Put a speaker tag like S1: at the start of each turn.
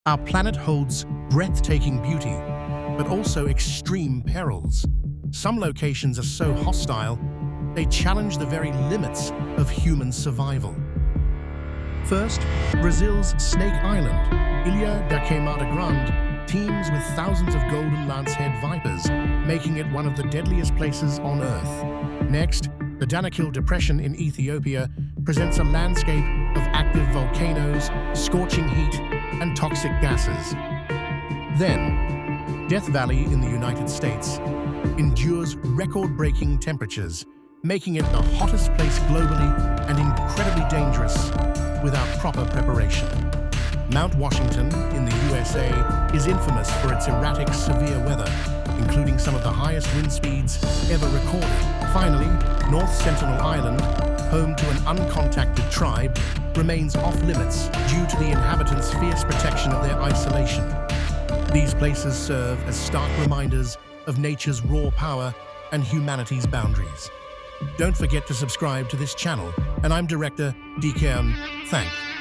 S1: Our planet holds breathtaking beauty, but also extreme perils. Some locations are so hostile, they challenge the very limits of human survival. First, Brazil's Snake Island, Ilha da Queimada Grande, teems with thousands of golden lancehead vipers, making it one of the deadliest places on Earth. Next, the Danakil Depression in Ethiopia presents a landscape of active volcanoes, scorching heat, and toxic gases. Then, Death Valley in the United States endures record-breaking temperatures, making it the hottest place globally and incredibly dangerous without proper preparation. Mount Washington in the USA is infamous for its erratic, severe weather, including some of the highest wind speeds ever recorded. Finally, North Sentinel Island, home to an uncontacted tribe, remains off-limits due to the inhabitants' fierce protection of their isolation. These places serve as stark reminders of nature's raw power and humanity's boundaries. Don't forget to subscribe to this channel, and I'm Director Dikern. Thank you.